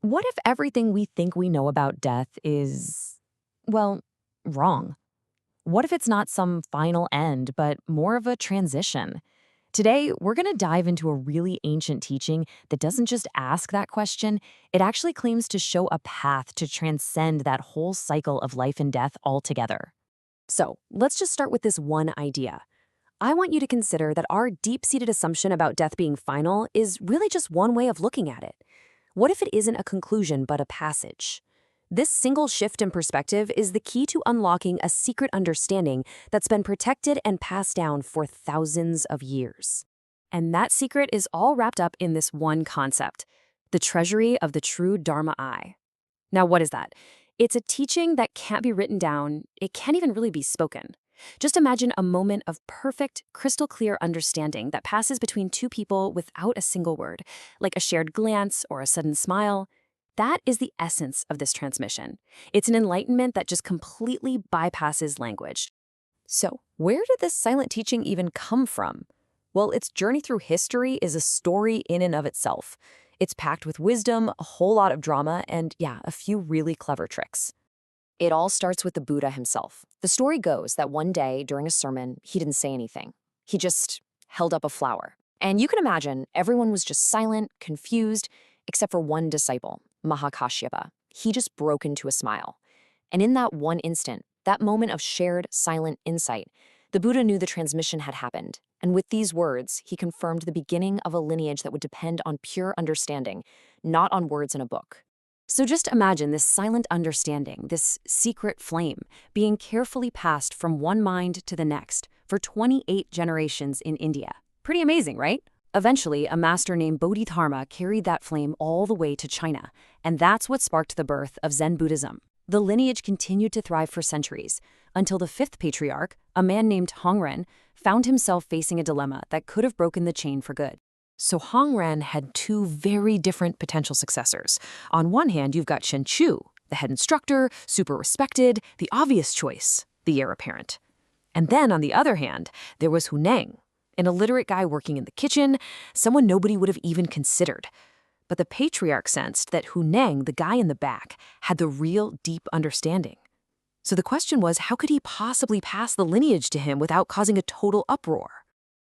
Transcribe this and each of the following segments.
What if everything we think we know about death is, well, wrong? What if it's not some final end, but more of a transition? Today, we're going to dive into a really ancient teaching that doesn't just ask that question, it actually claims to show a path to transcend that whole cycle of life and death altogether. So, let's just start with this one idea. I want you to consider that our deep-seated assumption about death being final is really just one way of looking at it. What if it isn't a conclusion but a passage? This single shift in perspective is the key to unlocking a secret understanding that's been protected and passed down for thousands of years. And that secret is all wrapped up in this one concept, the treasury of the true Dharma eye. Now, what is that? It's a teaching that can't be written down, it can't even really be spoken. Just imagine a moment of perfect, crystal clear understanding that passes between two people without a single word, like a shared glance or a sudden smile. That is the essence of this transmission. It's an enlightenment that just completely bypasses language. So, where did this silent teaching even come from? Well, its journey through history is a story in and of itself. It's packed with wisdom, a whole lot of drama, and yeah, a few really clever tricks. It all starts with the Buddha himself. The story goes that one day during a sermon, he didn't say anything. He just held up a flower. And you can imagine everyone was just silent, confused, except for one disciple, Mahakashyapa. He just broke into a smile. And in that one instant, that moment of shared, silent insight, the Buddha knew the transmission had happened. And with these words, he confirmed the beginning of a lineage that would depend on pure understanding, not on words in a book. So just imagine this silent understanding, this secret flame, being carefully passed from one mind to the next for 28 generations in India. Pretty amazing, right? Eventually, a master named Bodhidharma carried that flame all the way to China, and that's what sparked the birth of Zen Buddhism. The lineage continued to thrive for centuries, until the fifth patriarch, a man named Hongren, found himself facing a dilemma that could have broken the chain for good. So Hongren had two very different potential successors. On one hand, you've got Shen Chu, the head instructor, super respected, the obvious choice, the heir apparent. And then on the other hand, there was Hu Neng, an illiterate guy working in the kitchen, someone nobody would have even considered. But the patriarch sensed that Hu Neng, the guy in the back, had the real deep understanding. So the question was, how could he possibly pass the lineage to him without causing a total uproar?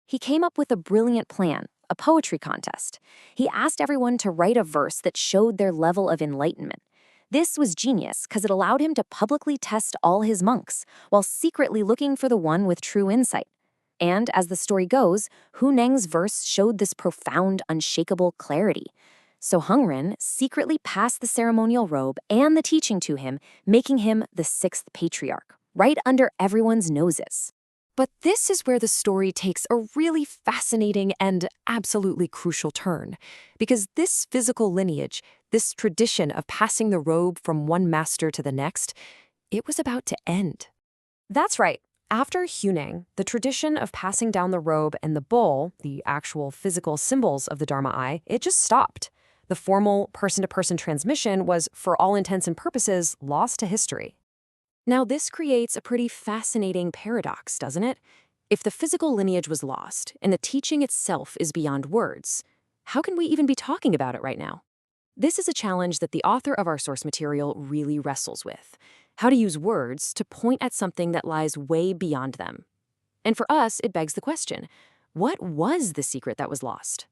He came up with a brilliant plan, a poetry contest. He asked everyone to write a verse that showed their level of enlightenment. This was genius because it allowed him to publicly test all his monks, while secretly looking for the one with true insight. And as the story goes, Hu Neng's verse showed this profound, unshakable clarity. So Hongren secretly passed the ceremonial robe and the teaching to him, making him the sixth patriarch, right under everyone's noses. But this is where the story takes a really fascinating and absolutely crucial turn, because this physical lineage, this tradition of passing the robe from one master to the next, it was about to end. That's right. After Hu Neng, the tradition of passing down the robe and the bowl, the actual physical symbols of the Dharma eye, it just stopped. The formal person-to-person transmission was, for all intents and purposes, lost to history. Now, this creates a pretty fascinating paradox, doesn't it? If the physical lineage was lost, and the teaching itself is beyond words, how can we even be talking about it right now? This is a challenge that the author of our source material really wrestles with: how to use words to point at something that lies way beyond them. And for us, it begs the question, what was the secret that was lost?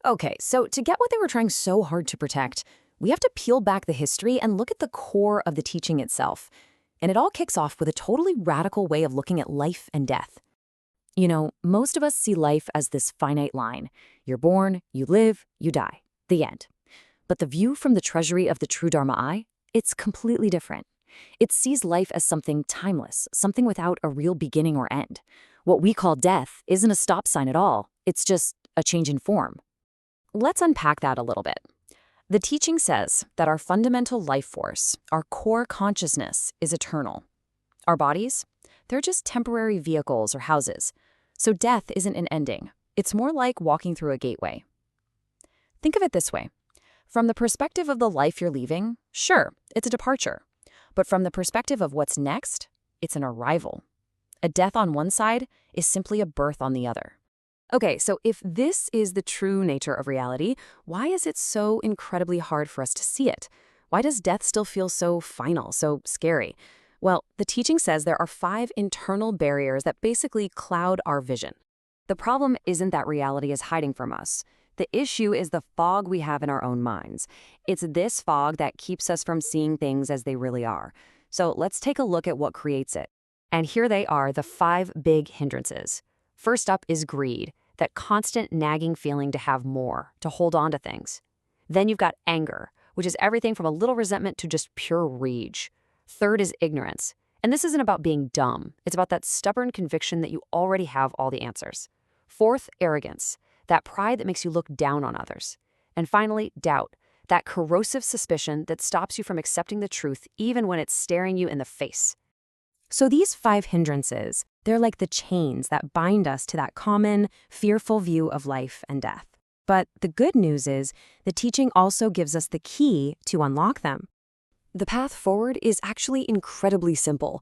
Okay, so to get what they were trying so hard to protect, we have to peel back the history and look at the core of the teaching itself. And it all kicks off with a totally radical way of looking at life and death. You know, most of us see life as this finite line. You're born, you live, you die. The end. But the view from the treasury of the true Dharma eye, it's completely different. It sees life as something timeless, something without a real beginning or end. What we call death isn't a stop sign at all. It's just a change in form. Let's unpack that a little bit. The teaching says that our fundamental life force, our core consciousness, is eternal. Our bodies? They're just temporary vehicles or houses. So death isn't an ending. It's more like walking through a gateway. Think of it this way. From the perspective of the life you're leaving, sure, it's a departure. But from the perspective of what's next, it's an arrival. A death on one side is simply a birth on the other. Okay, so if this is the true nature of reality, why is it so incredibly hard for us to see it? Why does death still feel so final, so scary? Well, the teaching says there are 5 internal barriers that basically cloud our vision. The problem isn't that reality is hiding from us. The issue is the fog we have in our own minds. It's this fog that keeps us from seeing things as they really are. So let's take a look at what creates it. And here they are, the 5 big hindrances. First up is greed, that constant nagging feeling to have more, to hold on to things. Then you've got anger, which is everything from a little resentment to just pure rage. Third is ignorance. And this isn't about being dumb. It's about that stubborn conviction that you already have all the answers. Fourth, arrogance, that pride that makes you look down on others. And finally, doubt, that corrosive suspicion that stops you from accepting the truth even when it's staring you in the face. So these 5 hindrances, they're like the chains that bind us to that common, fearful view of life and death. But the good news is, the teaching also gives us the key to unlock them. The path forward is actually incredibly simple.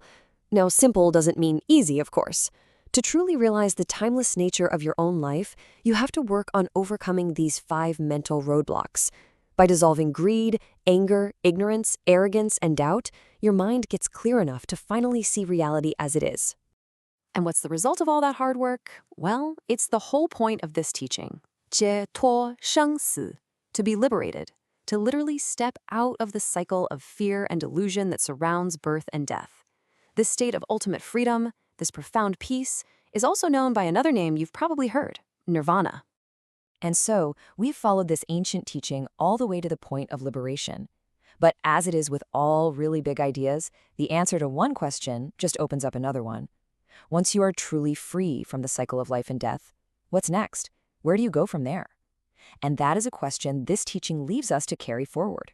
Now, simple doesn't mean easy, of course. To truly realize the timeless nature of your own life, you have to work on overcoming these 5 mental roadblocks. By dissolving greed, anger, ignorance, arrogance, and doubt, your mind gets clear enough to finally see reality as it is. And what's the result of all that hard work? Well, it's the whole point of this teaching. 解脱生死, to be liberated, to literally step out of the cycle of fear and delusion that surrounds birth and death. This state of ultimate freedom, this profound peace, is also known by another name you've probably heard, nirvana. And so, we've followed this ancient teaching all the way to the point of liberation. But as it is with all really big ideas, the answer to one question just opens up another one. Once you are truly free from the cycle of life and death, what's next? Where do you go from there? And that is a question this teaching leaves us to carry forward.